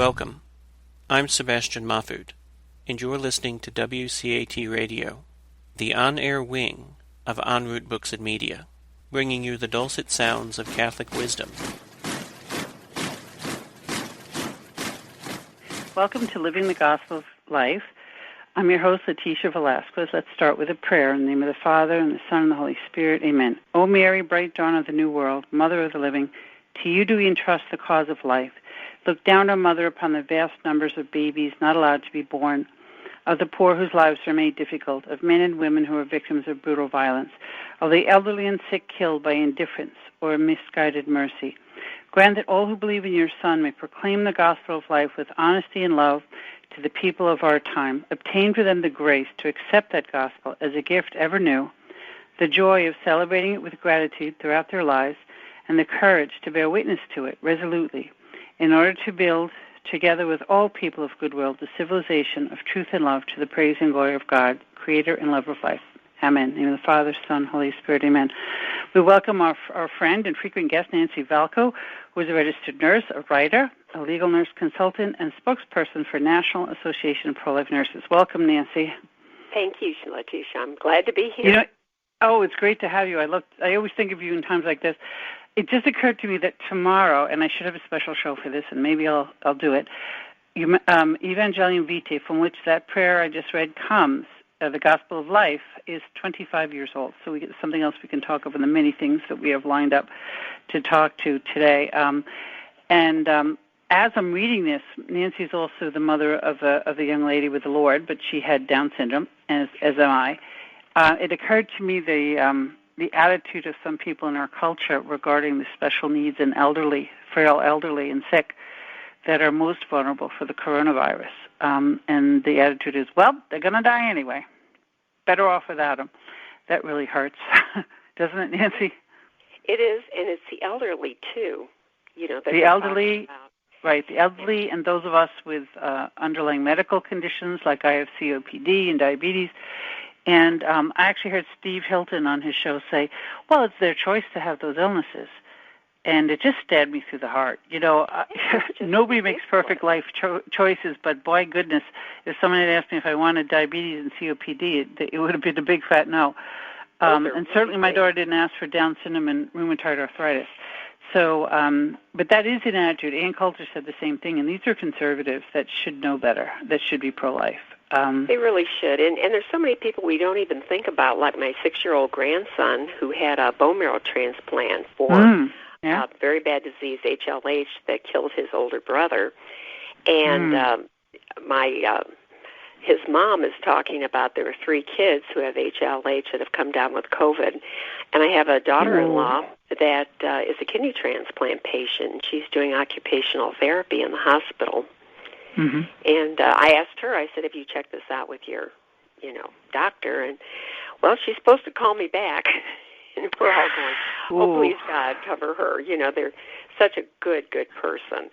Welcome. I'm Sebastian Mahfood, and you're listening to WCAT Radio, the on-air wing of En Route Books and Media, bringing you the dulcet sounds of Catholic wisdom. Welcome to Living the Gospel of Life. I'm your host, Leticia Velasquez. Let's start with a prayer in the name of the Father, and the Son, and the Holy Spirit. Amen. O Mary, bright dawn of the new world, Mother of the living, to you do we entrust the cause of life. Look down, O Mother, upon the vast numbers of babies not allowed to be born, of the poor whose lives are made difficult, of men and women who are victims of brutal violence, of the elderly and sick killed by indifference or misguided mercy. Grant that all who believe in your Son may proclaim the gospel of life with honesty and love to the people of our time. Obtain for them the grace to accept that gospel as a gift ever new, the joy of celebrating it with gratitude throughout their lives, and the courage to bear witness to it resolutely, in order to build, together with all people of goodwill, the civilization of truth and love to the praise and glory of God, Creator and lover of life. Amen. In the name of the Father, Son, Holy Spirit. Amen. We welcome our friend and frequent guest, Nancy Valko, who is a registered nurse, a writer, a legal nurse consultant, and spokesperson for National Association of Pro-Life Nurses. Welcome, Nancy. Thank you, Leticia. I'm glad to be here. It's great to have you. I always think of you in times like this. It just occurred to me that tomorrow, and I should have a special show for this, and maybe I'll do it, Evangelium Vitae, from which that prayer I just read comes, the Gospel of Life, is 25 years old. So we get something else we can talk about, the many things that we have lined up to talk to today. As I'm reading this, Nancy's also the mother of a young lady with the Lord, but she had Down syndrome, as am I. It occurred to me the attitude of some people in our culture regarding the special needs and frail elderly and sick that are most vulnerable for the coronavirus. And the attitude is, well, they're going to die anyway. Better off without them. That really hurts, doesn't it, Nancy? It is, and it's the elderly, too. The elderly, right, the elderly and those of us with underlying medical conditions, like I have COPD and diabetes. And I actually heard Steve Hilton on his show say, well, it's their choice to have those illnesses. And it just stabbed me through the heart. Nobody makes perfect life choices, but boy, goodness, if someone had asked me if I wanted diabetes and COPD, it would have been a big fat no. And certainly my daughter didn't ask for Down syndrome and rheumatoid arthritis. So, but that is an attitude. Ann Coulter said the same thing, and these are conservatives that should know better, that should be pro-life. They really should. And there's so many people we don't even think about, like my 6-year-old grandson who had a bone marrow transplant for very bad disease, HLH, that killed his older brother. And his mom is talking about there are 3 kids who have HLH that have come down with COVID. And I have a daughter-in-law that is a kidney transplant patient. She's doing occupational therapy in the hospital. Mm-hmm. And I asked her, I said, have you checked this out with your, doctor? And, well, she's supposed to call me back. And we're all going, oh, please, God, cover her. They're such a good person.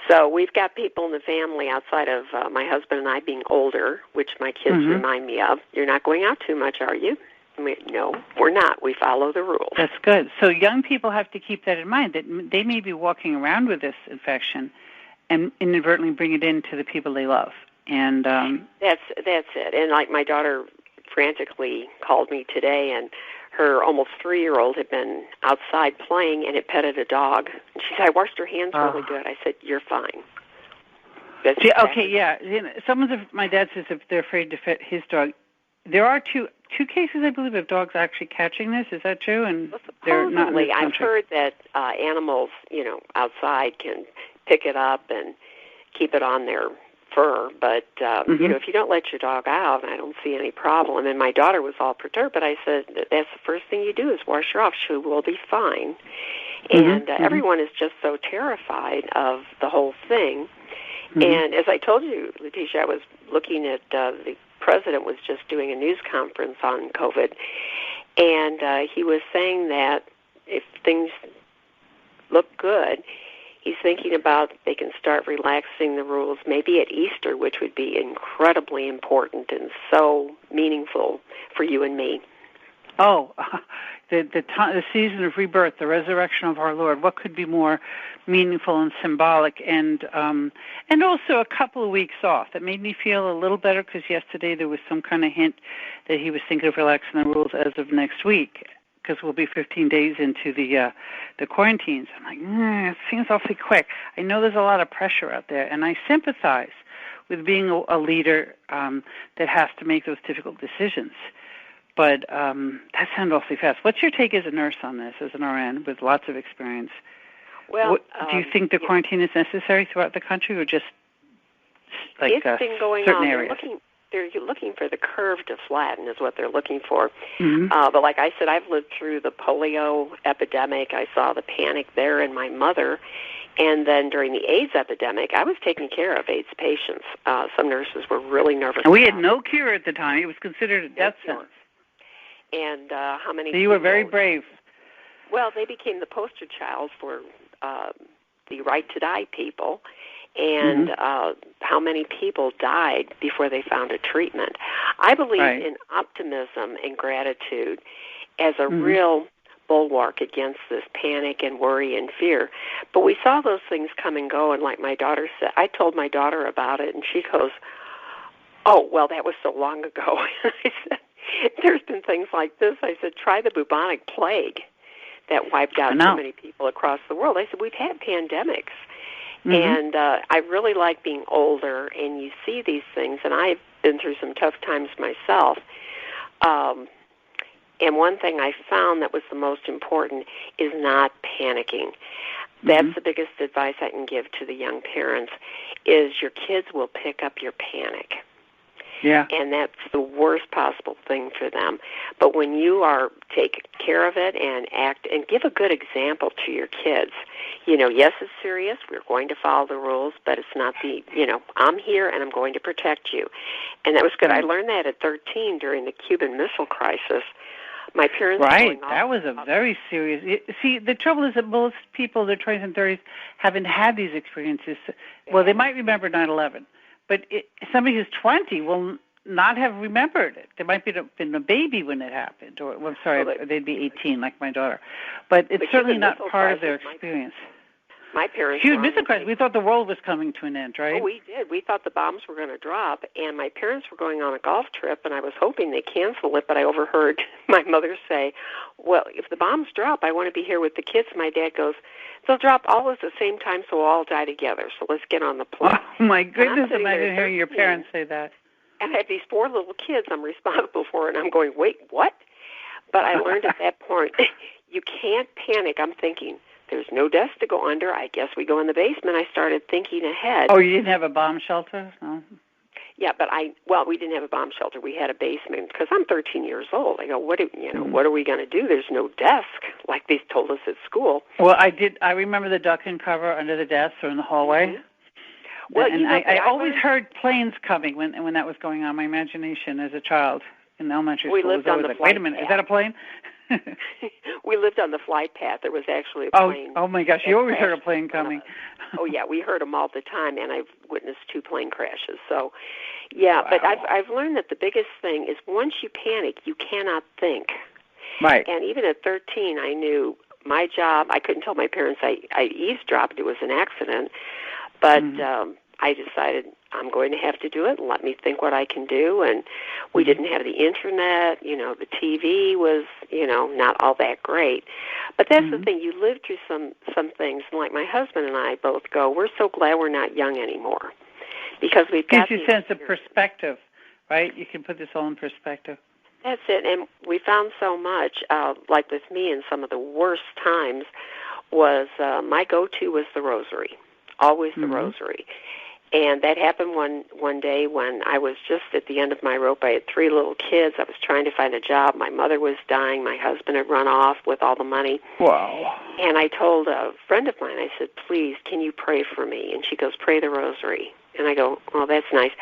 So we've got people in the family outside of my husband and I being older, which my kids remind me of. You're not going out too much, are you? No, we're not. We follow the rules. That's good. So young people have to keep that in mind, that they may be walking around with this infection and inadvertently bring it into the people they love. And that's it. And like my daughter frantically called me today, and her almost 3-year-old had been outside playing and it petted a dog. And she said, I washed her hands really good. I said, you're fine. My dad says if they're afraid to pet his dog. There are two cases, I believe, of dogs actually catching this. Is that true? And they're not in this country. I've heard that animals, outside can pick it up and keep it on their fur, but if you don't let your dog out, I don't see any problem. And my daughter was all perturbed, but I said that's the first thing you do is wash her off. She will be fine. And everyone is just so terrified of the whole thing. And as I told you, Leticia, I was looking at the president was just doing a news conference on COVID, and he was saying that if things look good, he's thinking about they can start relaxing the rules maybe at Easter, which would be incredibly important and so meaningful for you and me. Oh, the season of rebirth, the resurrection of our Lord. What could be more meaningful and symbolic? And also a couple of weeks off. That made me feel a little better because yesterday there was some kind of hint that he was thinking of relaxing the rules as of next week, because we'll be 15 days into the quarantines. I'm like, it seems awfully quick. I know there's a lot of pressure out there, and I sympathize with being a leader that has to make those difficult decisions. But that sounds awfully fast. What's your take as a nurse on this, as an RN with lots of experience? Well, do you think the quarantine is necessary throughout the country, or just like it's been going certain on. areas? They're looking for the curve to flatten is what they're looking for. Mm-hmm. But like I said, I've lived through the polio epidemic. I saw the panic there in my mother. And then during the AIDS epidemic, I was taking care of AIDS patients. Some nurses were really nervous. And we had no cure at the time. It was considered a death sentence. And how many? So you were very brave. Well, they became the poster child for the right to die people, and how many people died before they found a treatment. I believe in optimism and gratitude as a real bulwark against this panic and worry and fear. But we saw those things come and go, and like my daughter said, I told my daughter about it, and she goes, "Oh, well, that was so long ago." I said, "There's been things like this." I said, "Try the bubonic plague that wiped out so many people across the world." I said, "We've had pandemics." And I really like being older, and you see these things, and I've been through some tough times myself. And one thing I found that was the most important is not panicking. That's the biggest advice I can give to the young parents, is your kids will pick up your panic. Yeah. And that's the worst possible thing for them. But when you take care of it and act and give a good example to your kids, yes, it's serious. We're going to follow the rules, but it's not I'm here and I'm going to protect you. And that was good. I learned that at 13 during the Cuban Missile Crisis. My parents that was a very serious. See, the trouble is that most people in their 20s and 30s haven't had these experiences. Well, they might remember 9/11, but somebody who's 20 will not have remembered it. They might have been a baby when it happened, or they'd be 18, like my daughter. But it's certainly not part of their experience. My parents. Huge missile crisis. We thought the world was coming to an end, right? Oh, we did. We thought the bombs were going to drop, and my parents were going on a golf trip, and I was hoping they cancel it, but I overheard my mother say, "Well, if the bombs drop, I want to be here with the kids." My dad goes, "They'll drop all at the same time, so we'll all die together. So let's get on the plane." Oh my goodness! Imagine hearing your parents say that. And I have these 4 little kids I'm responsible for, and I'm going, "Wait, what?" But I learned at that point, you can't panic. I'm thinking, there's no desk to go under. I guess we go in the basement. I started thinking ahead. Oh, you didn't have a bomb shelter? No. Yeah, but we didn't have a bomb shelter. We had a basement because I'm 13 years old. I go, what are we going to do? There's no desk like they told us at school. Well, I remember the duck and cover under the desk or in the hallway. Well, and I always heard planes coming when that was going on. My imagination as a child in elementary school was always like, wait a minute, is that a plane? We lived on the flight path. There was actually a plane. Oh my gosh, you always heard a plane coming. Oh yeah, we heard them all the time, and I've witnessed 2 plane crashes. So, yeah, wow. But I've learned that the biggest thing is once you panic, you cannot think. Right. And even at 13, I knew my job. I couldn't tell my parents I eavesdropped. It was an accident, but I decided I'm going to have to do it and let me think what I can do. And we didn't have the internet. The TV was, not all that great. But that's the thing. You live through some things. And like my husband and I both go, we're so glad we're not young anymore. Because we've got gives you a sense of perspective, right? You can put this all in perspective. That's it. And we found so much, like with me in some of the worst times, was my go-to was the rosary. Always the rosary. And that happened one day when I was just at the end of my rope. I had 3 little kids. I was trying to find a job. My mother was dying. My husband had run off with all the money. Wow. And I told a friend of mine, I said, please, can you pray for me? And she goes, pray the rosary. And I go, oh, that's nice.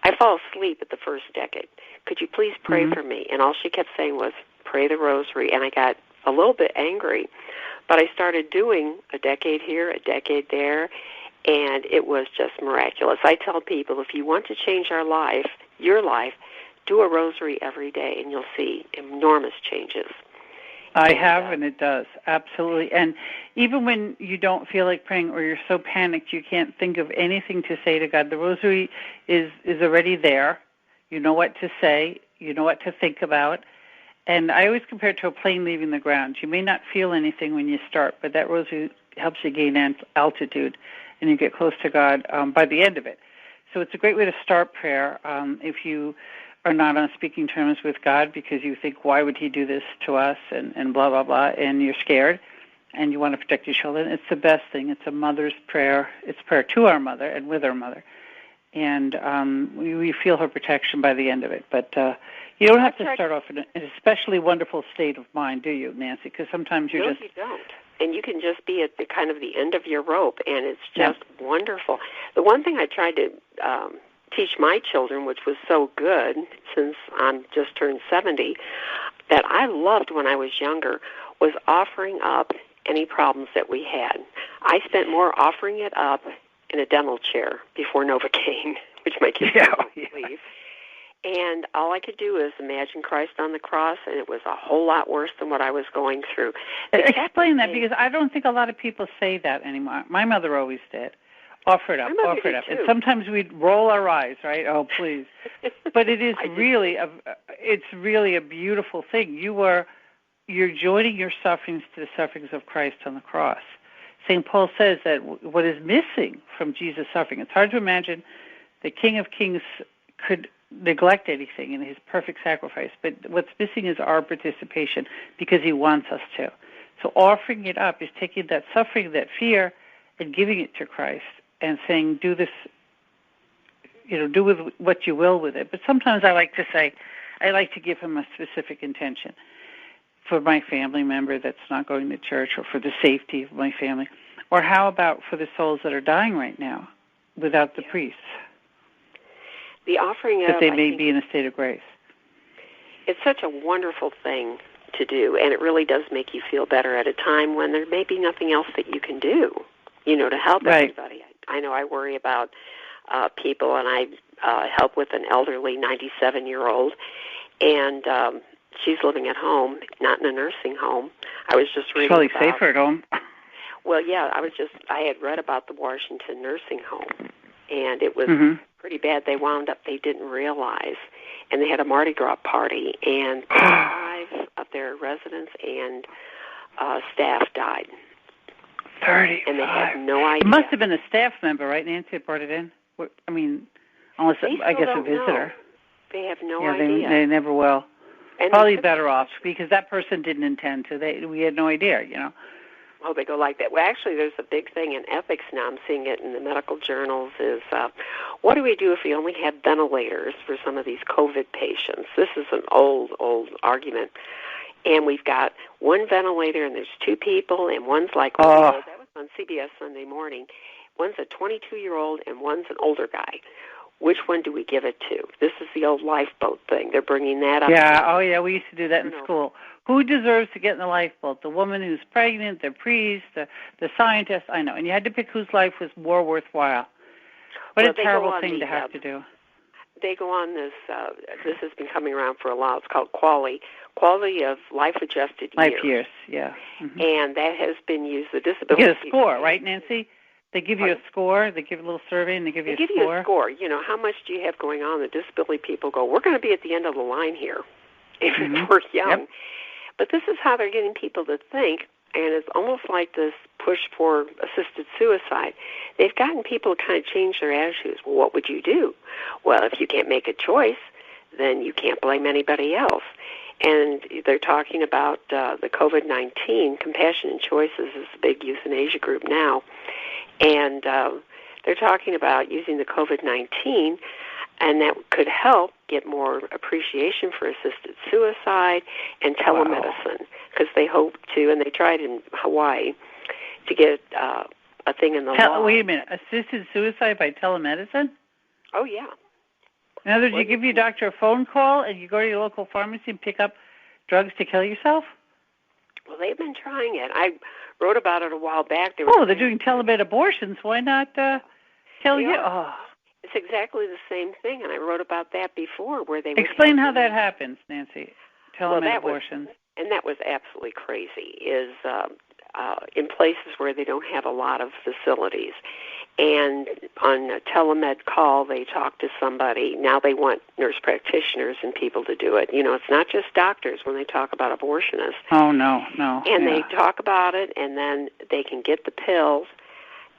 I fall asleep at the first decade. Could you please pray for me? And all she kept saying was, pray the rosary. And I got a little bit angry. But I started doing a decade here, a decade there, and it was just miraculous. I tell people, if you want to change your life, do a rosary every day, and you'll see enormous changes. I have, and it does, absolutely. And even when you don't feel like praying or you're so panicked you can't think of anything to say to God, the rosary is already there. You know what to say. You know what to think about. And I always compare it to a plane leaving the ground. You may not feel anything when you start, but that rosary helps you gain altitude, and you get close to God by the end of it. So it's a great way to start prayer if you are not on speaking terms with God because you think, why would he do this to us, and blah, blah, blah, and you're scared, and you want to protect your children. It's the best thing. It's a mother's prayer. It's prayer to our mother and with our mother. And we feel her protection by the end of it. But you don't have to start off in an especially wonderful state of mind, do you, Nancy? Because sometimes you're No, you don't. And you can just be at the kind of the end of your rope, and it's just wonderful. The one thing I tried to teach my children, which was so good since I'm just turned 70, that I loved when I was younger, was offering up any problems that we had. I spent more offering it up in a dental chair before Novocaine, which my kids don't believe. And all I could do is imagine Christ on the cross, and it was a whole lot worse than what I was going through. Explain that, because I don't think a lot of people say that anymore. My mother always did. Offer it up, offer it up. And sometimes we'd roll our eyes, right? Oh, please. But it is really a beautiful thing. You're joining your sufferings to the sufferings of Christ on the cross. St. Paul says that what is missing from Jesus' suffering, it's hard to imagine the King of Kings could neglect anything in his perfect sacrifice, but what's missing is our participation because he wants us to. So offering it up is taking that suffering, that fear, and giving it to Christ and saying, do this, do with what you will with it. But sometimes I like to give him a specific intention for my family member that's not going to church, or for the safety of my family. Or how about for the souls that are dying right now without the priests? The offering that they may be in a state of grace. It's such a wonderful thing to do, and it really does make you feel better at a time when there may be nothing else that you can do, to help everybody. I know I worry about people, and I help with an elderly 97-year-old, and she's living at home, not in a nursing home. I was just reading about... It's probably safer at home. Well, yeah, I had read about the Washington nursing home, and it was pretty bad. They didn't realize, and they had a Mardi Gras party, and 5 of their residents and staff died. 35. And they had no idea. It must have been a staff member, right, Nancy, that brought it in? I mean, unless, I guess, a visitor. Know. They have no idea. They never will. And probably better off, because that person didn't intend to. We had no idea, Oh, they go like that. Well, actually, there's a big thing in ethics now. I'm seeing it in the medical journals is what do we do if we only have ventilators for some of these COVID patients? This is an old argument. And we've got one ventilator, and there's 2 people, and one's like, that was on CBS Sunday Morning. One's a 22-year-old, and one's an older guy. Which one do we give it to? This is the old lifeboat thing. They're bringing that up. Yeah, we used to do that in school. Who deserves to get in the lifeboat? The woman who's pregnant, the priest, the scientist? I know. And you had to pick whose life was more worthwhile. What a terrible thing to have to do. They go on this, this has been coming around for a while. It's called Quality of Life-Adjusted Years. Life years, yeah. Mm-hmm. And that has been used, the disability. You get a score, right, Nancy? They give you a score, they give a little survey, and they give you a score. They give you a score. How much do you have going on? The disability people go, we're going to be at the end of the line here if we're young. Yep. But this is how they're getting people to think, and it's almost like this push for assisted suicide. They've gotten people to kind of change their attitudes. Well, what would you do? Well, if you can't make a choice, then you can't blame anybody else. And they're talking about the COVID-19, Compassion and Choices is a big euthanasia group now. And they're talking about using the COVID-19, and that could help get more appreciation for assisted suicide and telemedicine, because they hope to, and they tried in Hawaii to get a thing in the law. Wait a minute, assisted suicide by telemedicine? Oh, yeah. In other words, you give your doctor a phone call, and you go to your local pharmacy and pick up drugs to kill yourself? Well, they've been trying it. I wrote about it a while back. They're doing telemed abortions. Why not tell you? Oh. It's exactly the same thing, and I wrote about that before, where they explain how that happens, Nancy. Telemed abortions. and that was absolutely crazy, is in places where they don't have a lot of facilities. And on a telemed call, they talk to somebody. Now they want nurse practitioners and people to do it. It's not just doctors when they talk about abortionists. Oh, no. And they talk about it, and then they can get the pills,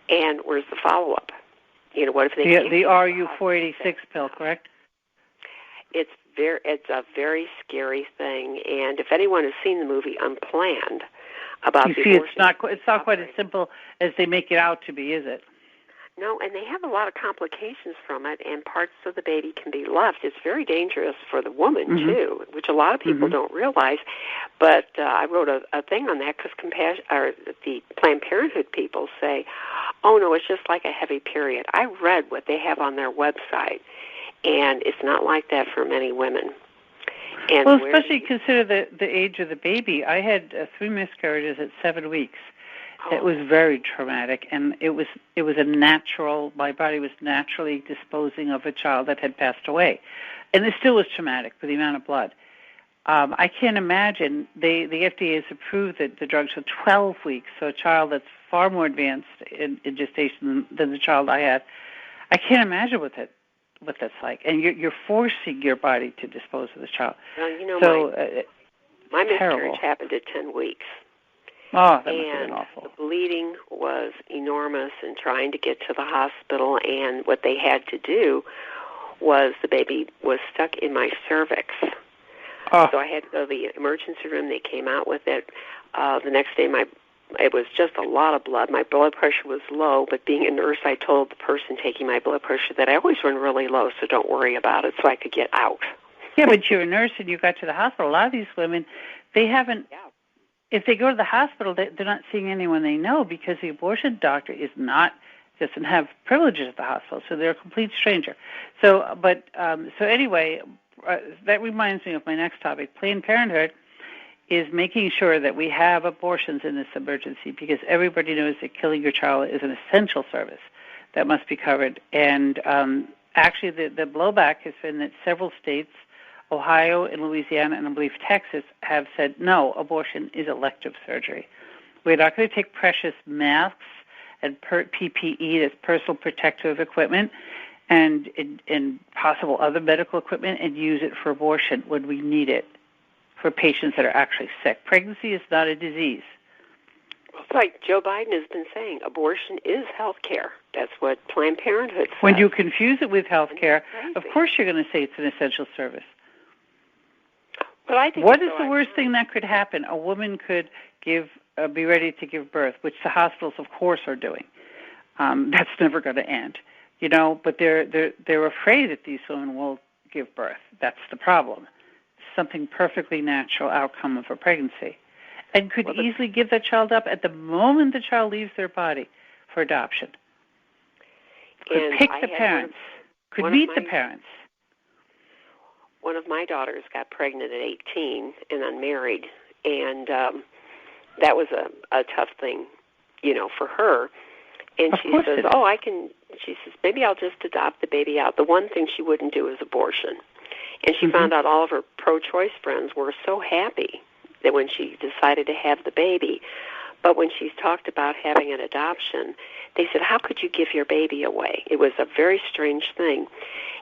and where's the follow-up? What if they can't the RU486 pill, correct? It's a very scary thing, and if anyone has seen the movie Unplanned about the abortion, it's not quite as simple as they make it out to be, is it? No, and they have a lot of complications from it, and parts of the baby can be left. It's very dangerous for the woman, too, which a lot of people don't realize. But I wrote a thing on that because the Planned Parenthood people say, oh, no, it's just like a heavy period. I read what they have on their website, and it's not like that for many women. And well, especially consider the age of the baby. I had 3 miscarriages at 7 weeks. It was very traumatic, and it was a natural. My body was naturally disposing of a child that had passed away, and it still was traumatic for the amount of blood. I can't imagine. The FDA has approved the drugs for 12 weeks, so a child that's far more advanced in gestation than the child I had. I can't imagine what that's like, and you're forcing your body to dispose of the child. Well, my miscarriage happened at 10 weeks. Oh, that must have been awful. The bleeding was enormous, and trying to get to the hospital, and what they had to do was the baby was stuck in my cervix. Oh. So I had to go to the emergency room. They came out with it. The next day, it was just a lot of blood. My blood pressure was low, but being a nurse, I told the person taking my blood pressure that I always run really low, so don't worry about it, so I could get out. Yeah, but you're a nurse and you got to the hospital. A lot of these women, they haven't... Yeah. If they go to the hospital, they're not seeing anyone they know because the abortion doctor doesn't have privileges at the hospital, so they're a complete stranger. So anyway, that reminds me of my next topic. Planned Parenthood is making sure that we have abortions in this emergency because everybody knows that killing your child is an essential service that must be covered. And actually, the blowback has been that several states, Ohio and Louisiana and I believe Texas, have said, no, abortion is elective surgery. We're not going to take precious masks and PPE, that's personal protective equipment, and possible other medical equipment and use it for abortion when we need it for patients that are actually sick. Pregnancy is not a disease. Well, it's like Joe Biden has been saying, abortion is health care. That's what Planned Parenthood says. When you confuse it with health care, of course you're going to say it's an essential service. But I think what is the worst thing that could happen? A woman could be ready to give birth, which the hospitals, of course, are doing. That's never going to end, But they're afraid that these women will give birth. That's the problem. Something perfectly natural outcome of a pregnancy, and could easily give that child up at the moment the child leaves their body for adoption. Could pick the parents. Could meet the parents. One of my daughters got pregnant at 18 and unmarried, and that was a tough thing, for her. And she says, she says, maybe I'll just adopt the baby out. The one thing she wouldn't do is abortion. And she found out all of her pro-choice friends were so happy that when she decided to have the baby. But when she's talked about having an adoption, they said, how could you give your baby away? It was a very strange thing.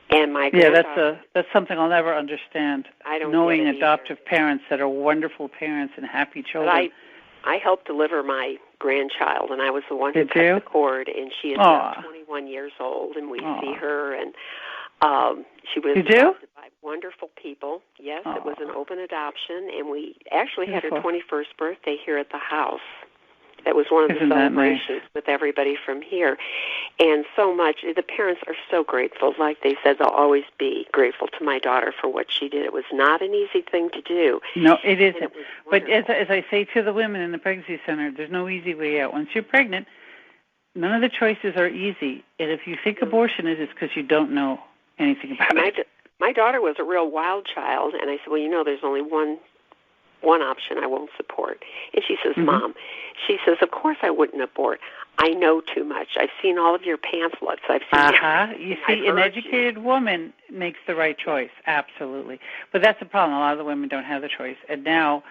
And my that's something I'll never understand. I don't knowing get it adoptive either. Parents that are wonderful parents and happy children. But I helped deliver my grandchild, and I was the one who cut the cord, and she is now 21 years old, and we see her, and she was adopted by wonderful people. Yes, it was an open adoption, and we actually had her 21st birthday here at the house. That was one of the celebrations with everybody from here. And so much, the parents are so grateful. Like they said, they'll always be grateful to my daughter for what she did. It was not an easy thing to do. No, it isn't. But as I say to the women in the pregnancy center, there's no easy way out. Once you're pregnant, none of the choices are easy. And if you think abortion is, it's because you don't know anything about it. My daughter was a real wild child, and I said, well, there's only one option I won't support. And she says, Mom, she says, of course I wouldn't abort. I know too much. I've seen all of your pamphlets. I've seen You see, an educated woman makes the right choice, absolutely. But that's the problem. A lot of the women don't have the choice. And now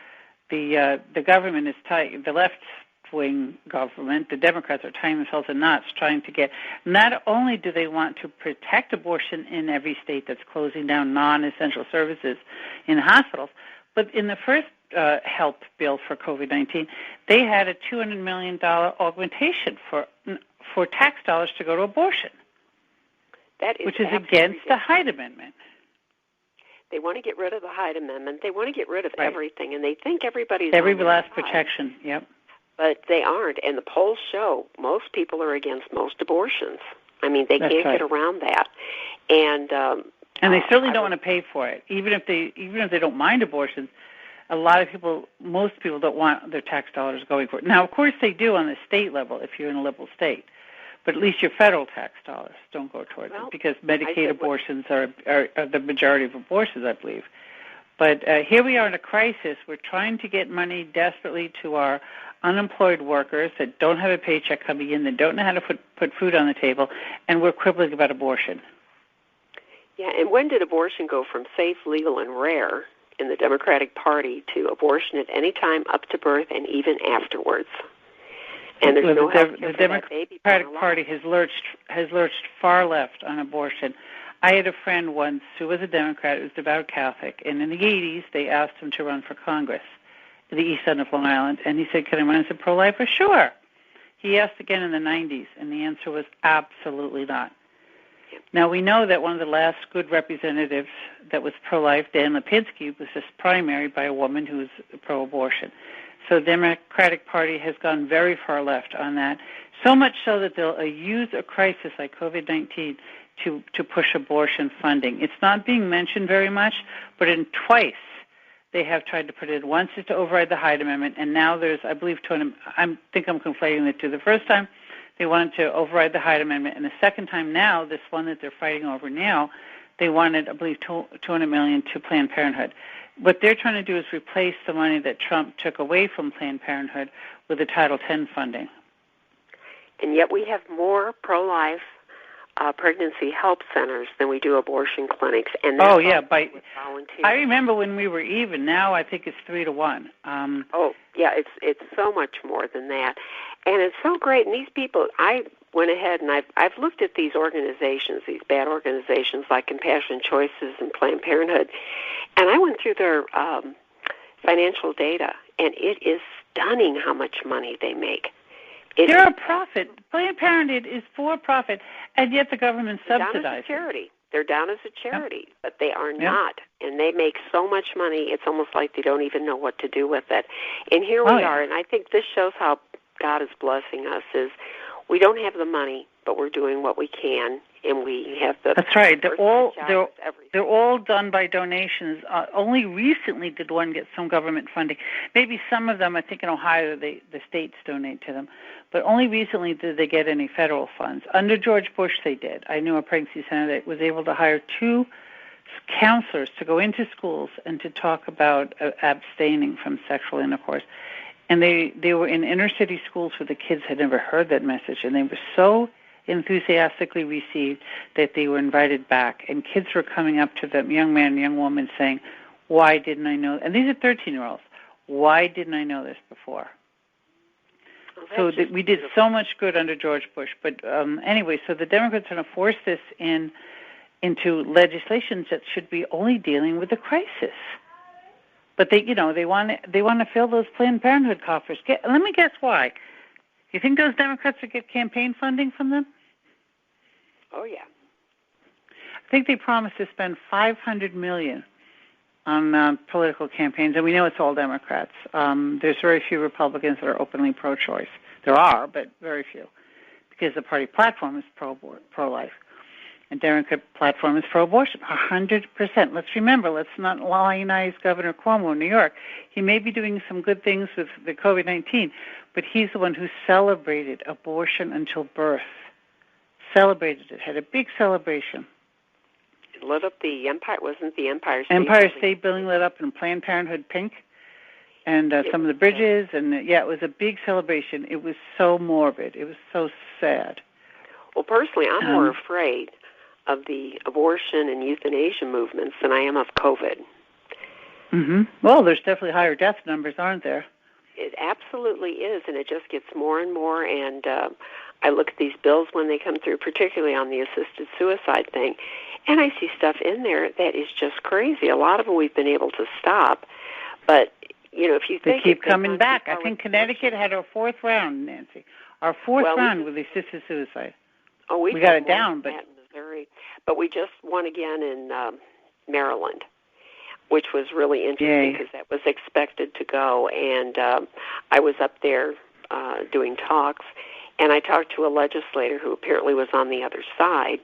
the government is tight. The left-wing government, the Democrats, are tying themselves in knots, trying to get. Not only do they want to protect abortion in every state that's closing down non-essential services in hospitals, but in the first help bill for COVID-19, they had a $200 million augmentation for tax dollars to go to abortion, which is against the Hyde Amendment. They want to get rid of the Hyde Amendment. They want to get rid of everything, and they think everybody's every last protection. Yep. But they aren't, and the polls show most people are against most abortions. I mean, they can't get around that, and they certainly don't want to pay for it, even if they don't mind abortions. A lot of people, most people, don't want their tax dollars going for it. Now, of course, they do on the state level if you're in a liberal state, but at least your federal tax dollars don't go towards it because Medicaid abortions are the majority of abortions, I believe. But here we are in a crisis. We're trying to get money desperately to our unemployed workers that don't have a paycheck coming in, that don't know how to put food on the table, and we're quibbling about abortion. Yeah, and when did abortion go from safe, legal, and rare in the Democratic Party to abortion at any time up to birth and even afterwards? And there's no health care the Democratic Party has lurched far left on abortion. I had a friend once who was a Democrat, who was devout Catholic, and in the 80s they asked him to run for Congress in the east end of Long Island, and he said, "Can I run as a pro-lifer?" Sure. He asked again in the 90s, and the answer was absolutely not. Now, we know that one of the last good representatives that was pro-life, Dan Lipinski, was just primary by a woman who was pro-abortion. So the Democratic Party has gone very far left on that, so much so that they'll use a crisis like COVID-19 to push abortion funding. It's not being mentioned very much, but in twice they have tried to put it in. Once is to override the Hyde Amendment, and now there's, I believe, I think I'm conflating the two. The first time they wanted to override the Hyde Amendment, and the second time now, this one that they're fighting over now, they wanted, I believe, $200 million to Planned Parenthood. What they're trying to do is replace the money that Trump took away from Planned Parenthood with the Title X funding. And yet we have more pro-life pregnancy help centers than we do abortion clinics. And that's with volunteers. I remember when we were even. Now I think it's 3-1. It's so much more than that. And it's so great. And these people, I went ahead and I've looked at these organizations, these bad organizations like Compassion Choices and Planned Parenthood, and I went through their financial data, and it is stunning how much money they make. They're a profit. Planned Parenthood is for profit, and yet the government subsidizes. Down as a charity. They're down as a charity, but they are not. And they make so much money, it's almost like they don't even know what to do with it. And here we are, and I think this shows how God is blessing us, is we don't have the money, but we're doing what we can, and we have the... That's right. They're all done by donations. Only recently did one get some government funding. Maybe some of them, I think in Ohio, the states donate to them. But only recently did they get any federal funds. Under George Bush, they did. I knew a pregnancy center that was able to hire 2 counselors to go into schools and to talk about abstaining from sexual intercourse. And they were in inner-city schools where the kids had never heard that message, and they were so enthusiastically received that they were invited back. And kids were coming up to them, young man and young woman, saying, "Why didn't I know?" And these are 13-year-olds. "Why didn't I know this before?" So we did so much good under George Bush. But anyway, so the Democrats are going to force this into legislation that should be only dealing with the crisis. But they want to fill those Planned Parenthood coffers. Let me guess why. You think those Democrats would get campaign funding from them? Oh yeah. I think they promised to spend $500 million on political campaigns, and we know it's all Democrats. There's very few Republicans that are openly pro-choice. There are, but very few, because the party platform is pro-life. And Democrat platform is pro-abortion, 100%. Let's remember, let's not lionize Governor Cuomo in New York. He may be doing some good things with the COVID-19, but he's the one who celebrated abortion until birth. Celebrated it, had a big celebration. It lit up the Empire, wasn't the Empire State Empire State Building lit up in Planned Parenthood pink, and some of the bridges, and it was a big celebration. It was so morbid. It was so sad. Well, personally, I'm more afraid of the abortion and euthanasia movements than I am of COVID. Mm-hmm. Well, there's definitely higher death numbers, aren't there? It absolutely is, and it just gets more and more. And I look at these bills when they come through, particularly on the assisted suicide thing, and I see stuff in there that is just crazy. A lot of them we've been able to stop, but if you think they keep coming back. I think Connecticut had our fourth round, Nancy. Our fourth round with assisted suicide. Oh, we got it down, but in Missouri, but we just won again in Maryland, which was really interesting because that was expected to go. And I was up there doing talks, and I talked to a legislator who apparently was on the other side,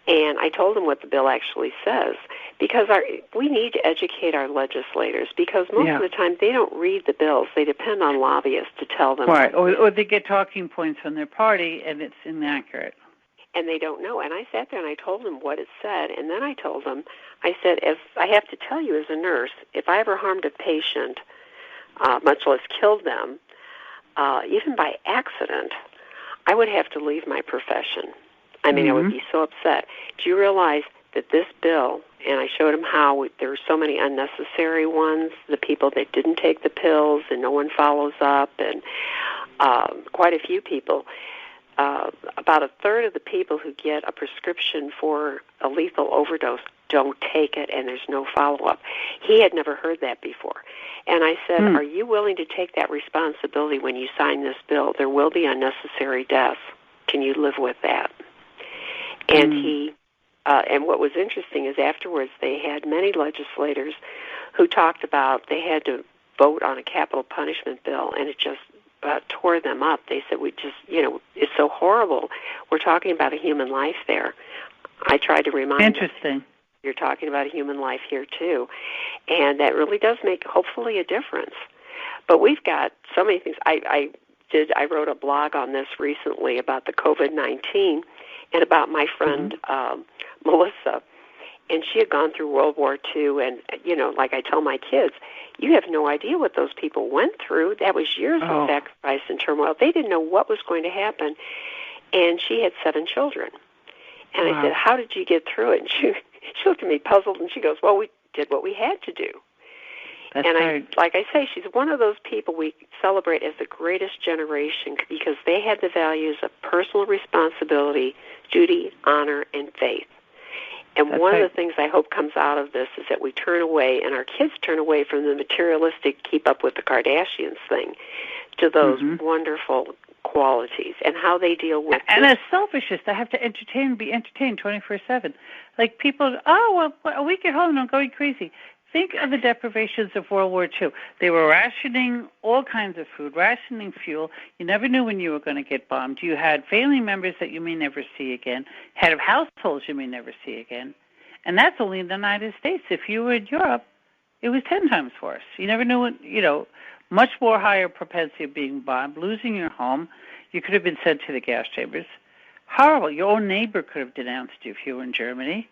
and I told him what the bill actually says, because we need to educate our legislators, because most of the time they don't read the bills. They depend on lobbyists to tell them. Right, or they get talking points from their party, and it's inaccurate. And they don't know. And I sat there and I told them what it said, and then I told them, I said, as I have to tell you as a nurse, if I ever harmed a patient, much less killed them, even by accident, I would have to leave my profession. I mean, I would be so upset. Do you realize that this bill, and I showed them how there were so many unnecessary ones, the people that didn't take the pills and no one follows up, and quite a few people, about a third of the people who get a prescription for a lethal overdose don't take it, and there's no follow-up. He had never heard that before. And I said, are you willing to take that responsibility when you sign this bill? There will be unnecessary deaths. Can you live with that? And he, and what was interesting is afterwards they had many legislators who talked about they had to vote on a capital punishment bill, and it just tore them up. They said, we just, it's so horrible. We're talking about a human life there. I tried to remind them, you're talking about a human life here too. And that really does make, hopefully, a difference. But we've got so many things. I wrote a blog on this recently about the COVID-19 and about my friend Melissa. And she had gone through World War II, and, like I tell my kids, you have no idea what those people went through. That was years of sacrifice and turmoil. They didn't know what was going to happen. And she had 7 children. And I said, how did you get through it? And she looked at me puzzled, and she goes, well, we did what we had to do. Like I say, she's one of those people we celebrate as the greatest generation because they had the values of personal responsibility, duty, honor, and faith. And one of the things I hope comes out of this is that we turn away, and our kids turn away from the materialistic keep up with the Kardashians thing to those wonderful qualities and how they deal with and as selfishness. They have to be entertained 24/7. Like people, a week at home and I'm going crazy. Think of the deprivations of World War II. They were rationing all kinds of food, rationing fuel. You never knew when you were going to get bombed. You had family members that you may never see again, head of households you may never see again. And that's only in the United States. If you were in Europe, it was 10 times worse. You never knew what, much more higher propensity of being bombed, losing your home. You could have been sent to the gas chambers. Horrible. Your own neighbor could have denounced you if you were in Germany.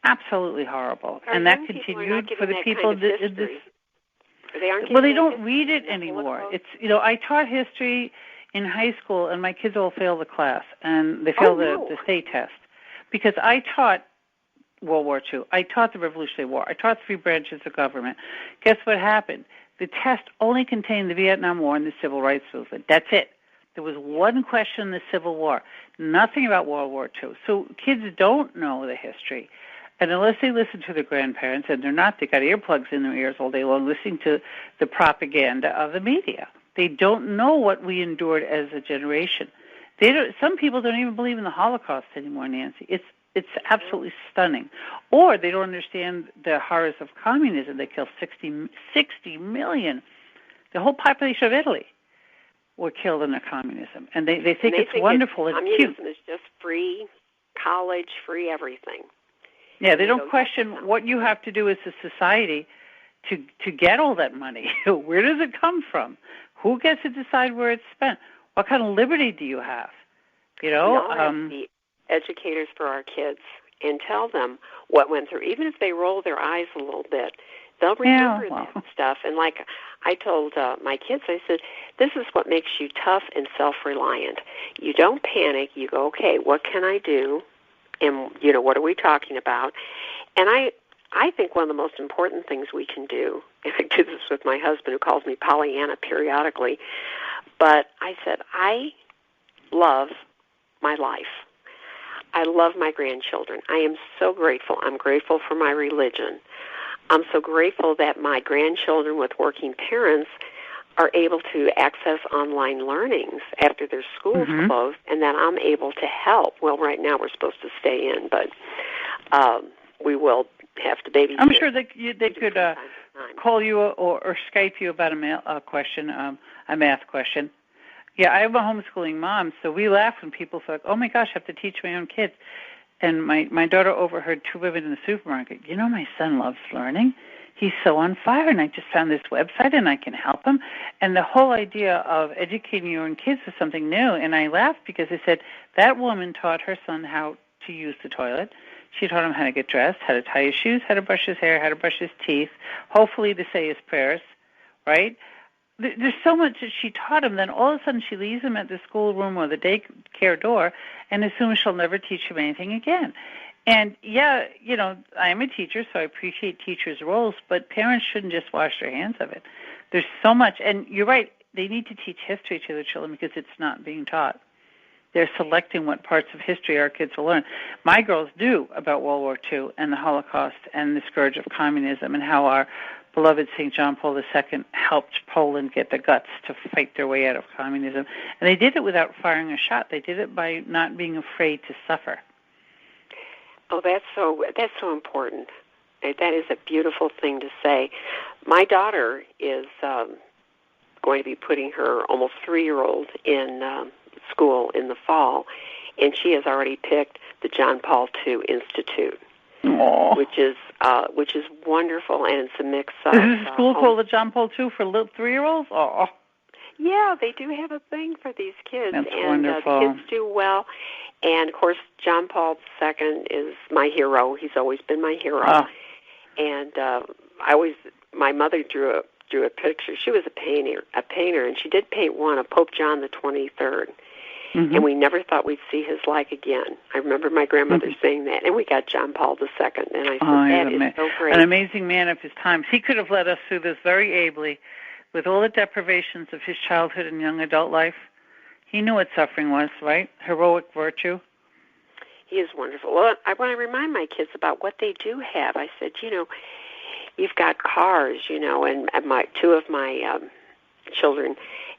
Absolutely horrible. And that continued for the people that they don't read it anymore. It's I taught history in high school, and my kids all failed the class, and they failed the state test because I taught World War II. I taught the Revolutionary War. I taught 3 branches of government. Guess what happened? The test only contained the Vietnam War and the Civil Rights Movement. That's it. There was one question in the Civil War, nothing about World War II. So kids don't know the history. And unless they listen to their grandparents, and they're not, they got earplugs in their ears all day long listening to the propaganda of the media. They don't know what we endured as a generation. Some people don't even believe in the Holocaust anymore, Nancy. It's absolutely stunning. Or they don't understand the horrors of communism. They killed 60 million. The whole population of Italy were killed under communism. And they think it's wonderful and cute. Communism is just free college, free everything. Yeah, they don't question what you have to do as a society to get all that money. Where does it come from? Who gets to decide where it's spent? What kind of liberty do you have? We all have to be educators for our kids and tell them what went through. Even if they roll their eyes a little bit, they'll remember that stuff. And like I told my kids, I said, this is what makes you tough and self-reliant. You don't panic. You go, okay, what can I do? And, what are we talking about? And I think one of the most important things we can do, and I do this with my husband who calls me Pollyanna periodically, but I said, I love my life. I love my grandchildren. I am so grateful. I'm grateful for my religion. I'm so grateful that my grandchildren with working parents are able to access online learnings after their schools closed, and that I'm able to help. Well, right now we're supposed to stay in, but we will have to babysit. I'm sure they could call you or Skype you about a math question. Yeah, I have a homeschooling mom, so we laugh when people say, oh, my gosh, I have to teach my own kids. And my daughter overheard two women in the supermarket. You know, my son loves learning. He's so on fire, and I just found this website, and I can help him. And the whole idea of educating your own kids is something new. And I laughed because I said that woman taught her son how to use the toilet. She taught him how to get dressed, how to tie his shoes, how to brush his hair, how to brush his teeth, hopefully to say his prayers, right? There's so much that she taught him. Then all of a sudden she leaves him at the schoolroom or the daycare door and assumes she'll never teach him anything again. And, yeah, you know, I am a teacher, so I appreciate teachers' roles, but parents shouldn't just wash their hands of it. There's so much. And you're right, they need to teach history to their children because it's not being taught. They're selecting what parts of history our kids will learn. My girls do about World War II and the Holocaust and the scourge of communism and how our beloved St. John Paul II helped Poland get the guts to fight their way out of communism. And they did it without firing a shot. They did it by not being afraid to suffer. Oh, that's so important. That is a beautiful thing to say. My daughter is going to be putting her almost 3-year-old in school in the fall, and she has already picked the John Paul II Institute, which is wonderful, and it's a mix of. Is this school called the John Paul II for little 3-year-olds? Oh. Yeah, they do have a thing for these kids, That's and wonderful. The kids do well. And of course, John Paul II is my hero. He's always been my hero. Oh. And my mother drew a picture. She was a painter, and she did paint one of Pope John the 23rd. Mm-hmm. And we never thought we'd see his like again. I remember my grandmother saying that, and we got John Paul II, and I said, that is so great. An amazing man of his times. He could have led us through this very ably with all the deprivations of his childhood and young adult life. He knew what suffering was, right? Heroic virtue. He is wonderful. Well, I want to remind my kids about what they do have. I said, you know, you've got cars, you know, and two of my children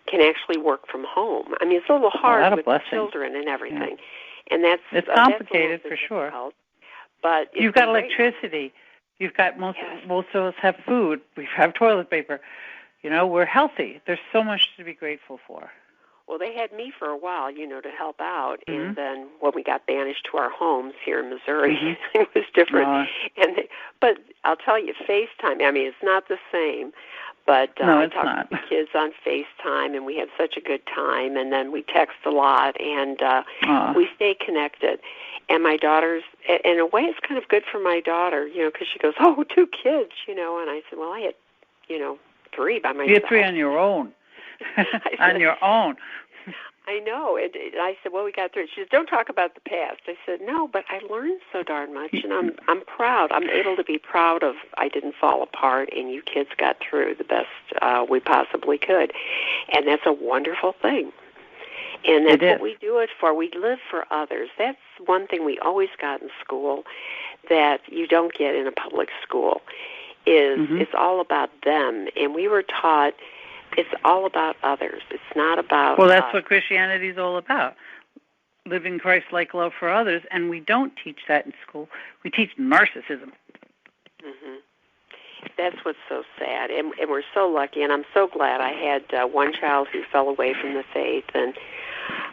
can actually work from home. I mean, it's a little hard with children and everything. Yeah. And it's complicated for sure. But you've got electricity. You've got most of us have food. We have toilet paper. You know, we're healthy. There's so much to be grateful for. Well, they had me for a while, you know, to help out, and then when we got banished to our homes here in Missouri, it was different. But I'll tell you, FaceTime, I mean, it's not the same, but I talk to the kids on FaceTime, and we have such a good time, and then we text a lot, and we stay connected. And my daughter's, in a way, it's kind of good for my daughter, you know, because she goes, 2 kids, you know, and I said, well, I had, 3 by myself. You had 3 on your own. On your own. I know. And I said, well, we got 3. She said, don't talk about the past. I said, no, but I learned so darn much, and I'm proud. I'm able to be proud of I didn't fall apart, and you kids got through the best we possibly could. And that's a wonderful thing. And that's what we do it for. We live for others. That's one thing we always got in school that you don't get in a public school is it's all about them. And we were taught it's all about others. It's not about Well, that's what Christianity is all about, living Christ-like love for others, and we don't teach that in school. We teach narcissism. That's what's so sad, and we're so lucky, and I'm so glad I had one child who fell away from the faith, and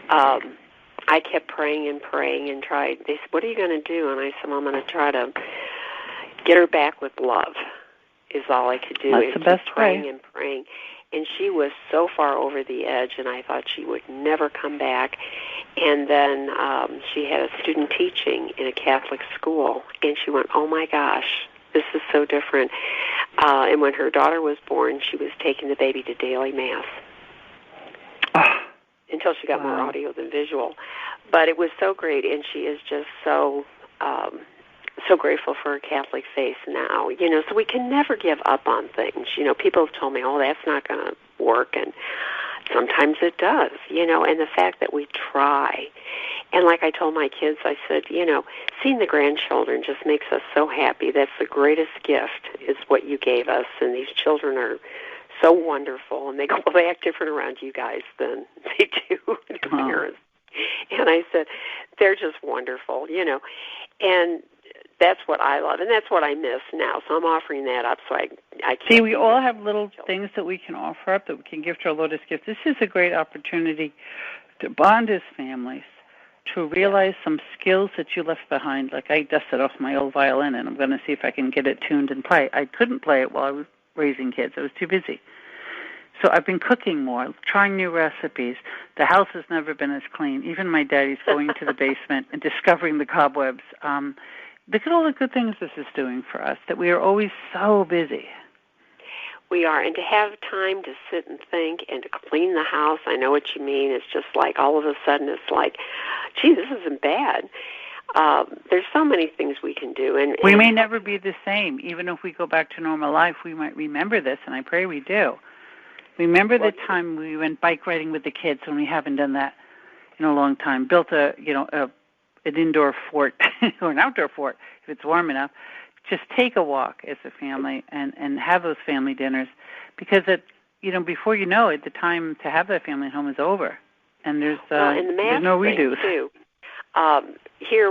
I kept praying and tried. They said, what are you going to do? And I said, well, I'm going to try to get her back with love is all I could do. That's the best praying way. And praying. And she was so far over the edge, and I thought she would never come back. And then she had a student teaching in a Catholic school, and she went, oh, my gosh, this is so different. And when her daughter was born, she was taking the baby to daily Mass until she got more audio than visual. But it was so great, and she is just so so grateful for a Catholic faith now, so we can never give up on things. People have told me, oh, that's not going to work, and sometimes it does, and the fact that we try. And like I told my kids, I said, seeing the grandchildren just makes us so happy. That's the greatest gift, is what you gave us, and these children are so wonderful, and they act different around you guys than they do their parents. And I said, they're just wonderful, and that's what I love, and that's what I miss now. So I'm offering that up. So I can't. See, we all have little things that we can offer up, that we can give to our Lord as gifts. This is a great opportunity to bond as families, to realize some skills that you left behind. Like I dusted off my old violin, and I'm going to see if I can get it tuned and play. I couldn't play it while I was raising kids. I was too busy. So I've been cooking more, trying new recipes. The house has never been as clean. Even my daddy's going to the basement and discovering the cobwebs. Look at all the good things this is doing for us, that we are always so busy. We are, and to have time to sit and think and to clean the house, I know what you mean. It's just like all of a sudden it's like, gee, this isn't bad. There's so many things we can do. And we may never be the same. Even if we go back to normal life, we might remember this, and I pray we do. Remember the time we went bike riding with the kids when we haven't done that in a long time. Built an indoor fort or an outdoor fort if it's warm enough. Just take a walk as a family and have those family dinners, because before you know it, the time to have that family home is over, and there's no redo. Too. Here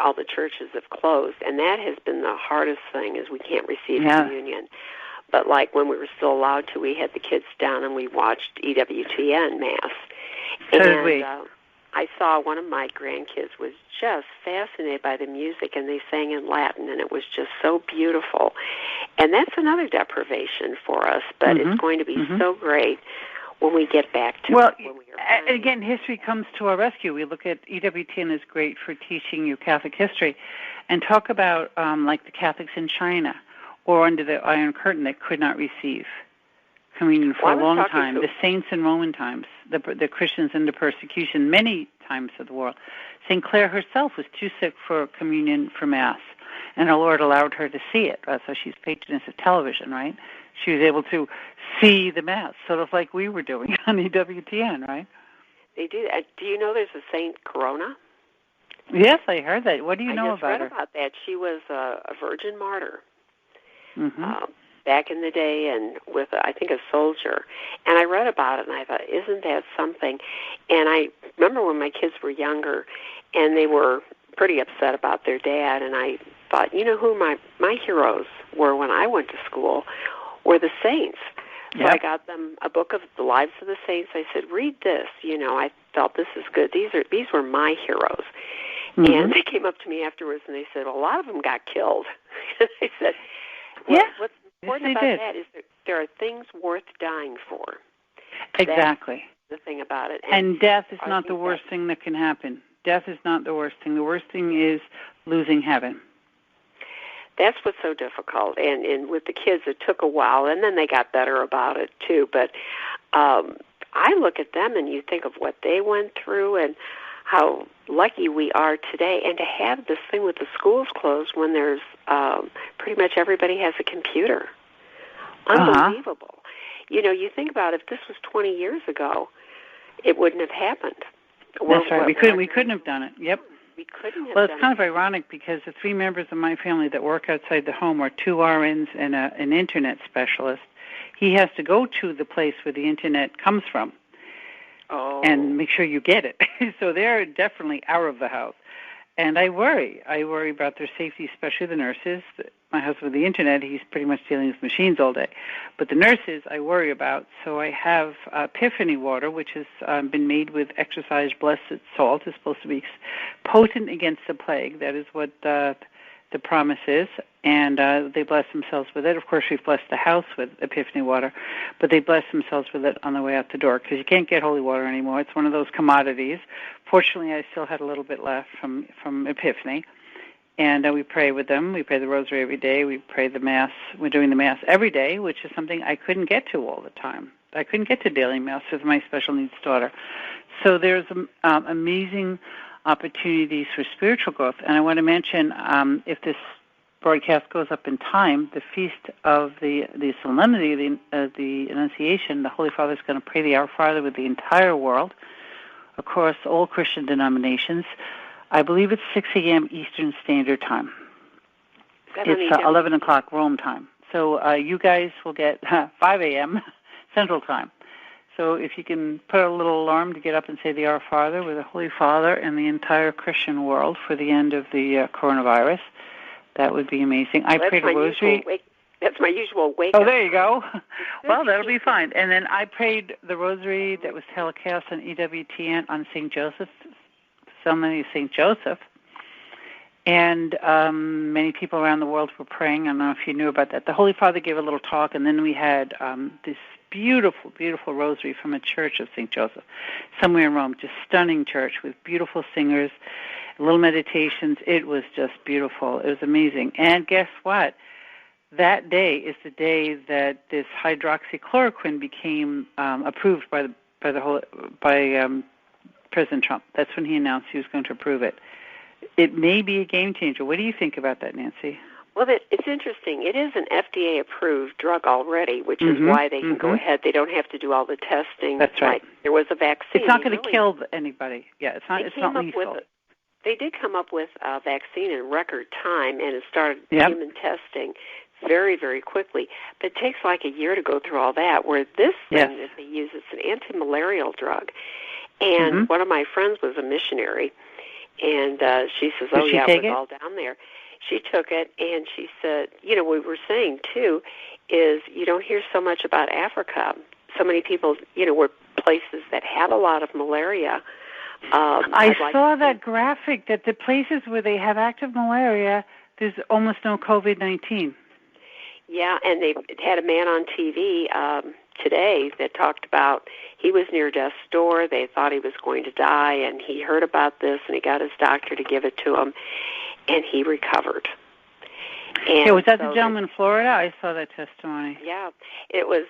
all the churches have closed, and that has been the hardest thing, is we can't receive communion. But like when we were still allowed to, we had the kids down and we watched EWTN Mass. So did we. I saw one of my grandkids was just fascinated by the music, and they sang in Latin, and it was just so beautiful. And that's another deprivation for us, but it's going to be so great when we get back to when we are again, history comes to our rescue. We look at EWTN is great for teaching you Catholic history, and talk about like the Catholics in China or under the Iron Curtain that could not receive communion for a long time. The saints in Roman times, the Christians under persecution, many times of the world. St. Clare herself was too sick for communion for Mass, and our Lord allowed her to see it. So she's patroness of television, right? She was able to see the Mass, sort of like we were doing on EWTN, right? They do. Do you know there's a Saint Corona? Yes, I heard that. What do you know about her? I just read about that. She was a virgin martyr. Back in the day, and with, I think, a soldier. And I read about it, and I thought, isn't that something? And I remember when my kids were younger, and they were pretty upset about their dad, and I thought, who my heroes were when I went to school were the saints. So I got them a book of the lives of the saints. I said, read this. I felt this is good. These were my heroes. And they came up to me afterwards, and they said, well, a lot of them got killed. And I said, what's important about that is that there are things worth dying for. Exactly. That's the thing about it. And death is not the worst thing that can happen. Death is not the worst thing. The worst thing is losing heaven. That's what's so difficult. And with the kids, it took a while, and then they got better about it, too. But I look at them, and you think of what they went through and how lucky we are today. And to have this thing with the schools closed when there's pretty much everybody has a computer. Unbelievable. You think about it, if this was 20 years ago, it wouldn't have happened. That's right. We couldn't have done it. Yep. We couldn't have Well, done it's kind of ironic because the three members of my family that work outside the home are two RNs and an Internet specialist. He has to go to the place where the Internet comes from and make sure you get it. So they're definitely out of the house. And I worry. About their safety, especially the nurses. My husband with the Internet, he's pretty much dealing with machines all day. But the nurses I worry about. So I have Epiphany water, which has been made with exercise blessed salt. It's supposed to be potent against the plague. That is what the promise is. And they bless themselves with it. Of course, we've blessed the house with Epiphany water, but they bless themselves with it on the way out the door because you can't get holy water anymore. It's one of those commodities. Fortunately, I still had a little bit left from Epiphany. And we pray with them. We pray the rosary every day. We pray the Mass. We're doing the Mass every day, which is something I couldn't get to all the time. I couldn't get to daily Mass with my special needs daughter. So there's amazing opportunities for spiritual growth. And I want to mention, if this broadcast goes up in time, the feast of the solemnity of the Annunciation, the Holy Father is going to pray the Our Father with the entire world, across all Christian denominations. I believe it's 6 a.m. Eastern Standard Time. It's 11 o'clock Rome time. So you guys will get 5 a.m. Central Time. So if you can put a little alarm to get up and say the Our Father with the Holy Father and the entire Christian world for the end of the coronavirus, that would be amazing. I prayed a rosary. That's my usual wake-up. Oh, there you go. Well, that'll be fine. And then I prayed the rosary that was telecast on EWTN on St. Joseph, Ceremony of St. Joseph. And many people around the world were praying. I don't know if you knew about that. The Holy Father gave a little talk, and then we had this beautiful, beautiful rosary from a church of St. Joseph, somewhere in Rome, just stunning church with beautiful singers, little meditations. It was just beautiful. It was amazing. And guess what? That day is the day that this hydroxychloroquine became approved by President Trump. That's when he announced he was going to approve it. It may be a game changer. What do you think about that, Nancy? Well, it's interesting. It is an FDA-approved drug already, which is why they can go ahead. They don't have to do all the testing. That's right. There was a vaccine. It's not going to kill anybody. Yeah, it's not lethal. They did come up with a vaccine in record time, and it started human testing very, very quickly. But it takes like a year to go through all that, where this thing that they use, it's an anti-malarial drug. And one of my friends was a missionary, and she says, it was all down there. She took it, and she said, what we were saying, too, is you don't hear so much about Africa. So many people, were places that have a lot of malaria. I saw that graphic that the places where they have active malaria, there's almost no COVID-19. Yeah, and they had a man on TV today that talked about he was near death's door. They thought he was going to die, and he heard about this, and he got his doctor to give it to him, and he recovered. And was that the gentleman in Florida? I saw that testimony. Yeah, it was,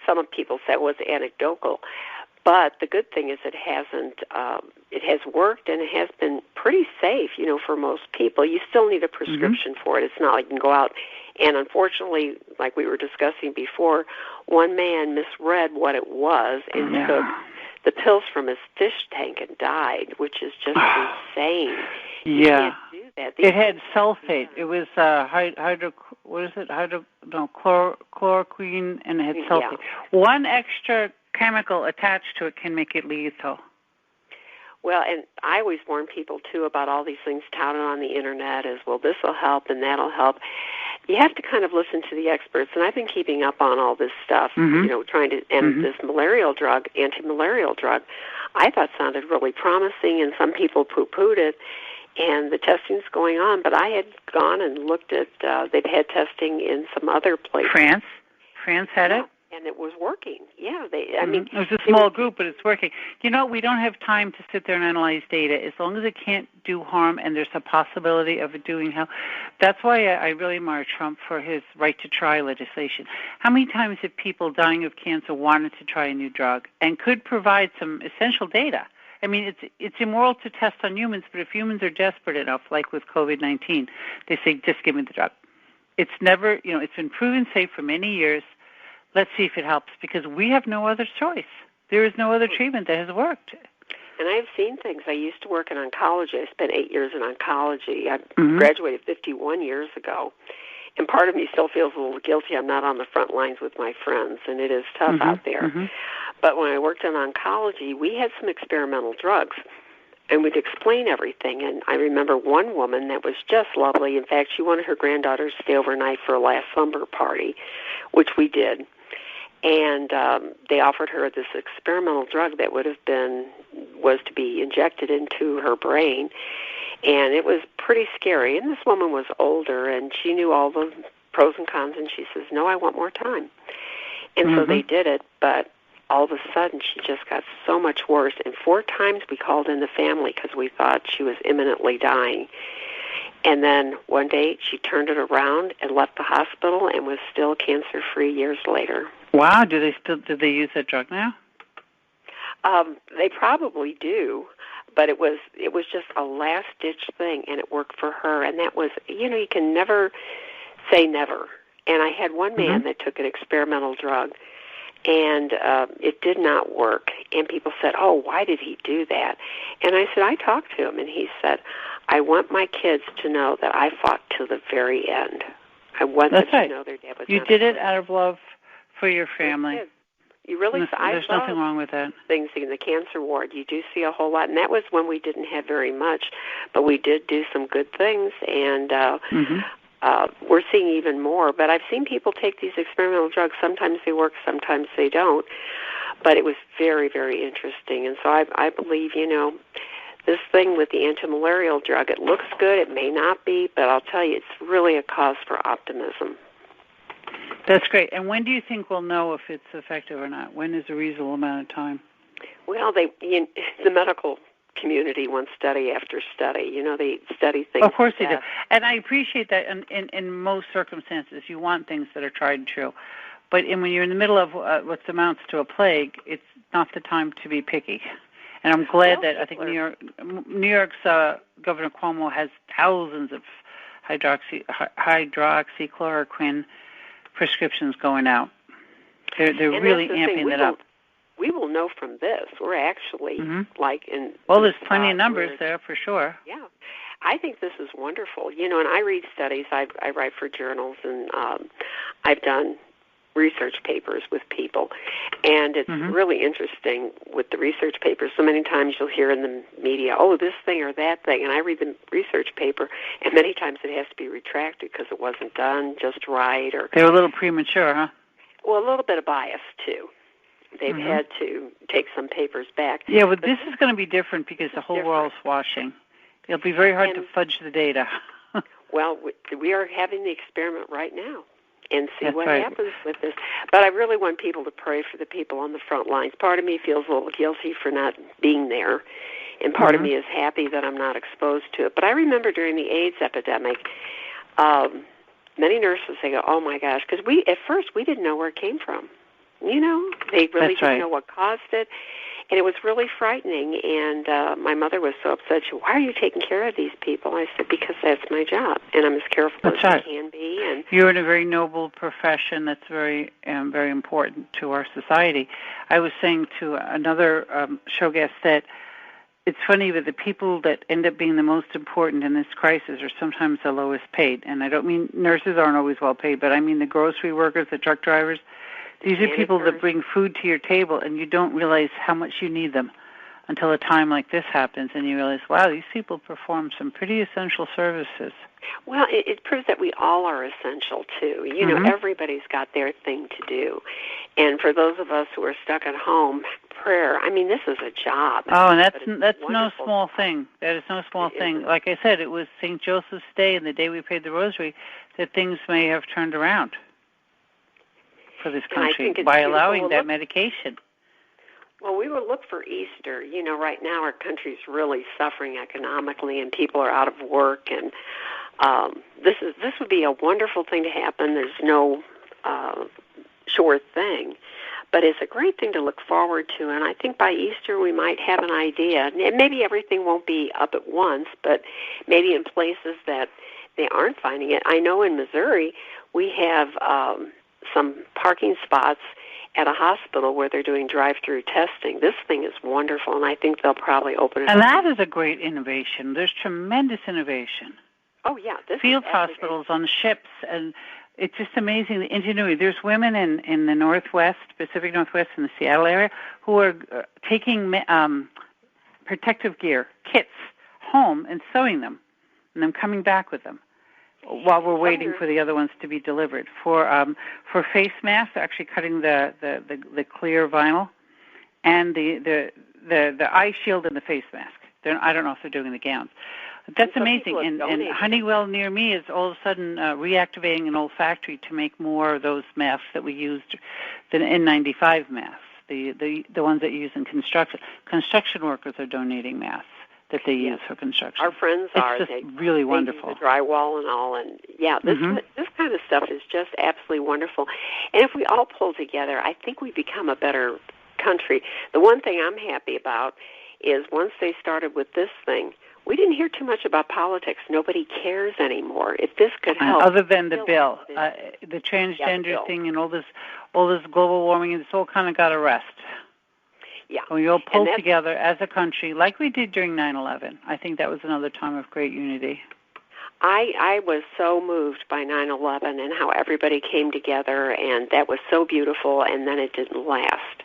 some people said it was anecdotal, but the good thing is it has worked, and it has been pretty safe, for most people. You still need a prescription for it. It's not like you can go out, and unfortunately, like we were discussing before, one man misread what it was and took the pills from his fish tank and died, which is just insane. You can't do that. It had sulfate. It was chloroquine, and it had sulfate. One extra chemical attached to it can make it lethal. Well, and I always warn people, too, about all these things touted on the Internet as, well, this will help and that'll help. You have to kind of listen to the experts, and I've been keeping up on all this stuff, trying to end this malarial drug, anti-malarial drug, I thought sounded really promising, and some people poo-pooed it, and the testing's going on. But I had gone and looked at, they've had testing in some other places. France had it? And it was working. Yeah, it was a small group, but it's working. We don't have time to sit there and analyze data. As long as it can't do harm and there's a possibility of it doing harm. That's why I really admire Trump for his right to try legislation. How many times have people dying of cancer wanted to try a new drug and could provide some essential data? I mean, it's immoral to test on humans, but if humans are desperate enough, like with COVID-19, they say, just give me the drug. It's never, it's been proven safe for many years. Let's see if it helps, because we have no other choice. There is no other treatment that has worked. And I've seen things. I used to work in oncology. I spent 8 years in oncology. I graduated 51 years ago. And part of me still feels a little guilty. I'm not on the front lines with my friends, and it is tough out there. But when I worked in oncology, we had some experimental drugs, and we'd explain everything. And I remember one woman that was just lovely. In fact, she wanted her granddaughter to stay overnight for a last slumber party, which we did. And they offered her this experimental drug that was to be injected into her brain. And it was pretty scary. And this woman was older, and she knew all the pros and cons, and she says, no, I want more time. And so they did it, but all of a sudden she just got so much worse. And 4 times we called in the family because we thought she was imminently dying. And then one day she turned it around and left the hospital and was still cancer-free years later. Wow, do they use that drug now? They probably do, But it was just a last-ditch thing, and it worked for her. And that was, you can never say never. And I had one man that took an experimental drug, and it did not work. And people said, oh, why did he do that? And I said, I talked to him, and he said, I want my kids to know that I fought to the very end. I want them to know their dad was You did it out of love for your family. You really, there's nothing wrong with that. Things in the cancer ward, you do see a whole lot, and that was when we didn't have very much, but we did do some good things, and we're seeing even more. But I've seen people take these experimental drugs. Sometimes they work, sometimes they don't. But it was very, very interesting, and so I believe, this thing with the antimalarial drug, it looks good, it may not be, but I'll tell you, it's really a cause for optimism. That's great. And when do you think we'll know if it's effective or not? When is a reasonable amount of time? Well, the medical community wants study after study. They study things. Of course they do. And I appreciate that in most circumstances. You want things that are tried and true. But when you're in the middle of what amounts to a plague, it's not the time to be picky. And I'm glad that I think New York's Governor Cuomo has thousands of hydroxychloroquine prescriptions going out. They're really amping it up. We will know from this. We're actually there's plenty of numbers there for sure. Yeah. I think this is wonderful. And I read studies. I write for journals, and I've done research papers with people. And it's really interesting with the research papers. So many times you'll hear in the media, oh, this thing or that thing. And I read the research paper, and many times it has to be retracted because it wasn't done just right. Or they're a little premature, huh? Well, a little bit of bias, too. They've had to take some papers back. Yeah, but this is going to be different because the whole world's watching. It'll be very hard to fudge the data. Well, we are having the experiment right now and see what happens with this. But I really want people to pray for the people on the front lines. Part of me feels a little guilty for not being there, and part of me is happy that I'm not exposed to it. But I remember during the AIDS epidemic, many nurses, they go, oh, my gosh, because at first we didn't know where it came from. They really didn't know what caused it. And it was really frightening. And my mother was so upset. She said, why are you taking care of these people? I said, because that's my job. And I'm as careful as I can be. And you're in a very noble profession that's very, very important to our society. I was saying to another show guest that it's funny that the people that end up being the most important in this crisis are sometimes the lowest paid. And I don't mean nurses aren't always well paid, but I mean the grocery workers, the truck drivers. These are people that bring food to your table, and you don't realize how much you need them until a time like this happens, and you realize, wow, these people perform some pretty essential services. Well, it proves that we all are essential, too. Everybody's got their thing to do. And for those of us who are stuck at home, prayer, this is a job. Oh, and that's no small thing. That is no small thing. Like I said, it was St. Joseph's Day and the day we prayed the rosary that things may have turned around for this country by allowing that medication. Well, we will look for Easter. Right now our country's really suffering economically, and people are out of work, and this would be a wonderful thing to happen. There's no sure thing, but it's a great thing to look forward to, and I think by Easter we might have an idea. And maybe everything won't be up at once, but maybe in places that they aren't finding it. I know in Missouri we have some parking spots at a hospital where they're doing drive-through testing. This thing is wonderful, and I think they'll probably open it up. And that is a great innovation. There's tremendous innovation. Oh, yeah. Field hospitals on ships, and it's just amazing the ingenuity. There's women in the Northwest, Pacific Northwest, in the Seattle area, who are taking protective gear, kits, home and sewing them, and then coming back with them while we're waiting for the other ones to be delivered. For face masks, actually cutting the clear vinyl, and the eye shield and the face mask. I don't know if they're doing the gowns. That's amazing. And Honeywell near me is all of a sudden reactivating an old factory to make more of those masks that we used, the N95 masks, the ones that you use in construction. Construction workers are donating masks that they use for construction. Our friends are. It's just really wonderful. They use the drywall and all, and this kind of stuff is just absolutely wonderful. And if we all pull together, I think we become a better country. The one thing I'm happy about is once they started with this thing, we didn't hear too much about politics. Nobody cares anymore. If this could help, other than the bill, the transgender thing, and all this global warming, and this all kind of got a rest. Yeah, we all pulled together as a country, like we did during 9/11. I think that was another time of great unity. I was so moved by 9/11 and how everybody came together, and that was so beautiful, and then it didn't last.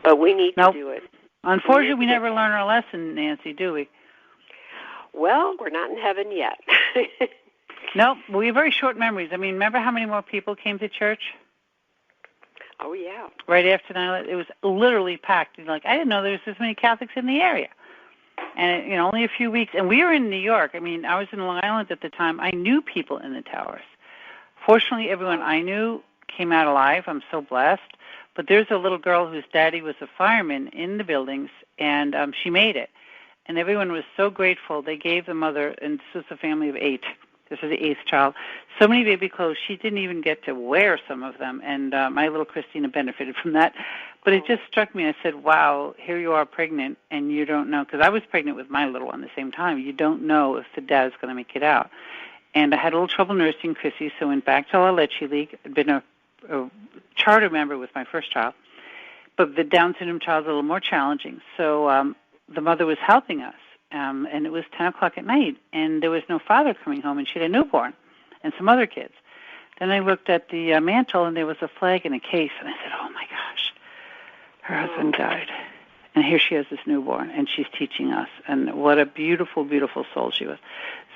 But we need to do it. Unfortunately, we never learn our lesson, Nancy, do we? Well, we're not in heaven yet. Nope, we have very short memories. I mean, remember how many more people came to church? Oh, yeah. Right after 9/11, it was literally packed. I didn't know there was this many Catholics in the area. And, only a few weeks. And we were in New York. I mean, I was in Long Island at the time. I knew people in the towers. Fortunately, everyone I knew came out alive. I'm so blessed. But there's a little girl whose daddy was a fireman in the buildings, and she made it. And everyone was so grateful. They gave the mother, and this was a family of 8. This was the 8th child. So many baby clothes, she didn't even get to wear some of them. And my little Christina benefited from that. But it just struck me. I said, wow, here you are pregnant, and you don't know. Because I was pregnant with my little one at the same time. You don't know if the dad is going to make it out. And I had a little trouble nursing Chrissy, so went back to La Leche League. I'd been a charter member with my first child. But the Down syndrome child is a little more challenging. So the mother was helping us. And it was 10 o'clock at night, and there was no father coming home, and she had a newborn and some other kids. Then I looked at the mantle, and there was a flag and a case, and I said, oh, my gosh, her husband died. And here she has this newborn, and she's teaching us. And what a beautiful, beautiful soul she was.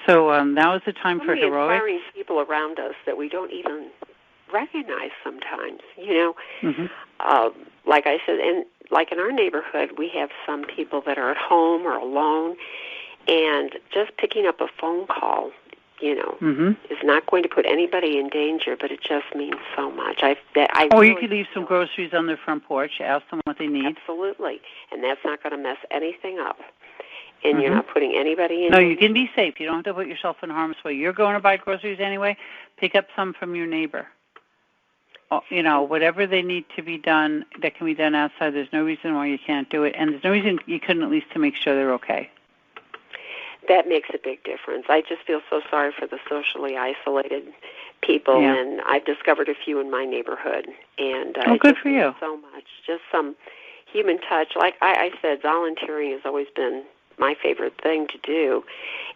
So that was the time for heroics. Inspiring people around us that we don't even recognize sometimes, Mm-hmm. Like I said, and like in our neighborhood, we have some people that are at home or alone, and just picking up a phone call, mm-hmm. is not going to put anybody in danger, but it just means so much. You could leave some groceries on their front porch, ask them what they need. Absolutely, and that's not going to mess anything up. And mm-hmm. You're not putting anybody in danger. No, you can be safe. You don't have to put yourself in harm's way. You're going to buy groceries anyway, pick up some from your neighbor. Whatever they need to be done, that can be done outside. There's no reason why you can't do it, and there's no reason you couldn't at least to make sure they're okay. That makes a big difference. I just feel so sorry for the socially isolated people, and I've discovered a few in my neighborhood. And good for you. So much, just some human touch. Like I said, volunteering has always been my favorite thing to do.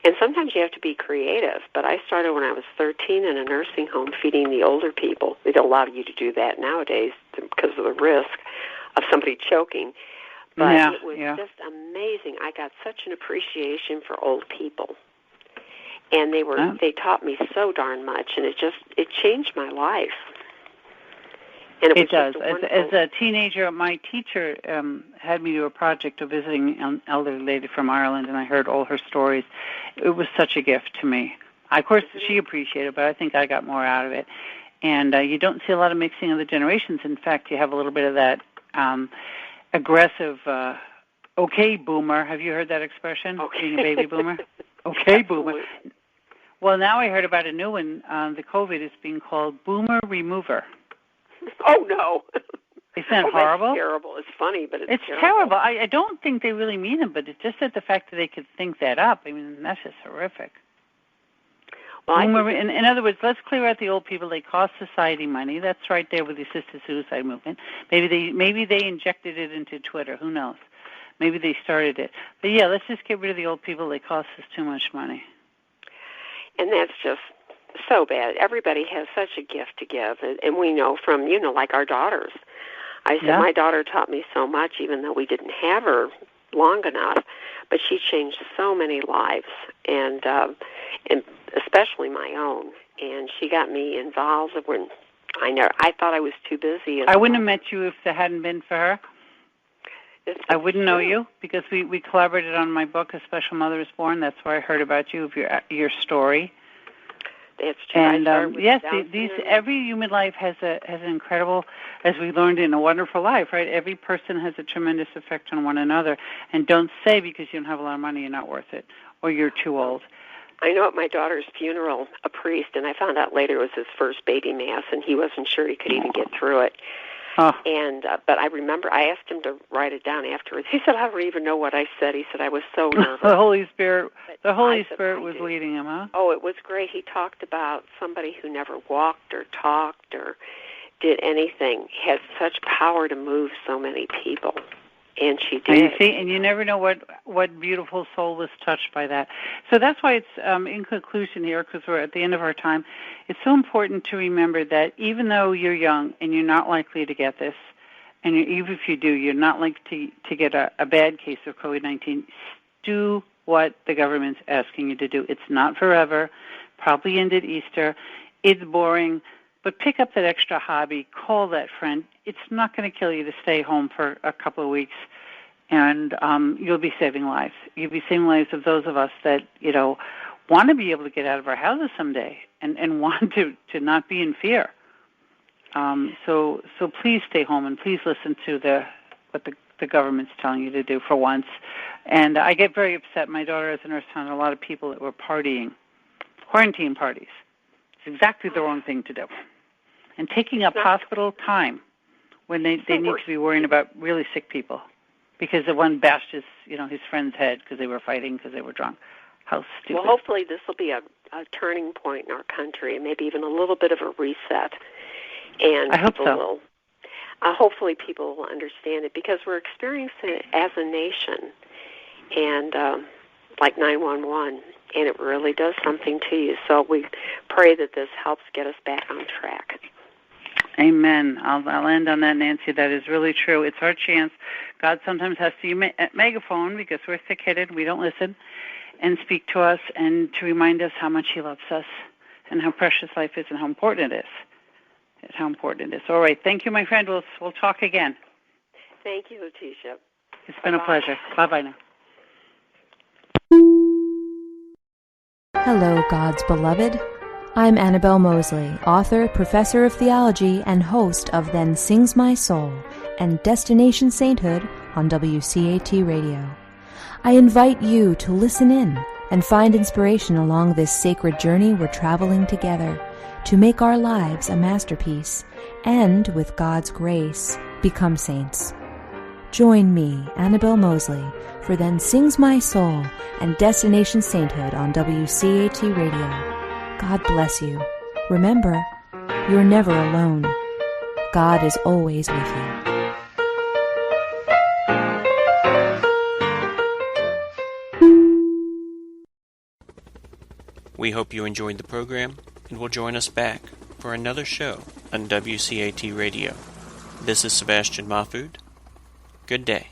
And sometimes you have to be creative. But I started when I was 13 in a nursing home feeding the older people. They don't allow you to do that nowadays because of the risk of somebody choking. But it was just amazing. I got such an appreciation for old people. And they taught me so darn much, and it changed my life. And it does. As a teenager, my teacher had me do a project of visiting an elderly lady from Ireland, and I heard all her stories. It was such a gift to me. Of course, she appreciated it, but I think I got more out of it. And you don't see a lot of mixing of the generations. In fact, you have a little bit of that aggressive, okay, boomer. Have you heard that expression, being a baby boomer? Okay, boomer. Well, now I heard about a new one. The COVID is being called boomer remover. Oh, no. Isn't that horrible? That's terrible. It's funny, but it's terrible. I don't think they really mean it, but it's just that the fact that they could think that up. I mean, that's just horrific. Well, in other words, let's clear out the old people. They cost society money. That's right there with the assisted suicide movement. Maybe they injected it into Twitter. Who knows? Maybe they started it. But, let's just get rid of the old people. They cost us too much money. And that's just so bad. Everybody has such a gift to give, and we know from, like our daughters. I said my daughter taught me so much, even though we didn't have her long enough, but she changed so many lives, and especially my own. And she got me involved when I thought I was too busy. I wouldn't have met you if it hadn't been for her. I wouldn't know you because we collaborated on my book, A Special Mother is Born. That's where I heard about you, of your story. That's true. And every human life has an incredible, as we learned in A Wonderful Life, right? Every person has a tremendous effect on one another. And don't say because you don't have a lot of money you're not worth it or you're too old. I know at my daughter's funeral, a priest, and I found out later it was his first baby mass, and he wasn't sure he could even get through it. And but I remember I asked him to write it down afterwards. He said, I don't even know what I said. He said, I was so nervous. The Holy Spirit was leading him, huh? Oh, it was great. He talked about somebody who never walked or talked or did anything, had such power to move so many people. And she did. And you see, and you never know what beautiful soul was touched by that. So that's why it's, in conclusion here, because we're at the end of our time, it's so important to remember that even though you're young and you're not likely to get this, and even if you do, you're not likely to get a bad case of COVID-19, do what the government's asking you to do. It's not forever, probably ended Easter. It's boring, but pick up that extra hobby, call that friend. It's not going to kill you to stay home for a couple of weeks, and you'll be saving lives. You'll be saving lives of those of us that, want to be able to get out of our houses someday and want to not be in fear. So please stay home and please listen to what the government's telling you to do for once. And I get very upset. My daughter as a nurse found a lot of people that were partying, quarantine parties. It's exactly the wrong thing to do. And taking up hospital time when they need to be worrying about really sick people because the one bashed his friend's head because they were fighting because they were drunk. How stupid. Well, hopefully this will be a turning point in our country and maybe even a little bit of a reset. And I hope so. Hopefully people will understand it because we're experiencing it as a nation and like 911, and it really does something to you. So we pray that this helps get us back on track. Amen. I'll end on that, Nancy. That is really true. It's our chance. God sometimes has to use a megaphone because we're thick-headed, we don't listen, and speak to us and to remind us how much He loves us and how precious life is and how important it is. All right. Thank you, my friend. We'll talk again. Thank you, Leticia. It's been a pleasure. Bye-bye now. Hello, God's beloved. I'm Annabelle Mosley, author, professor of theology, and host of Then Sings My Soul and Destination Sainthood on WCAT Radio. I invite you to listen in and find inspiration along this sacred journey we're traveling together to make our lives a masterpiece and, with God's grace, become saints. Join me, Annabelle Mosley, for Then Sings My Soul and Destination Sainthood on WCAT Radio. God bless you. Remember, you're never alone. God is always with you. We hope you enjoyed the program and will join us back for another show on WCAT Radio. This is Sebastian Mahfood. Good day.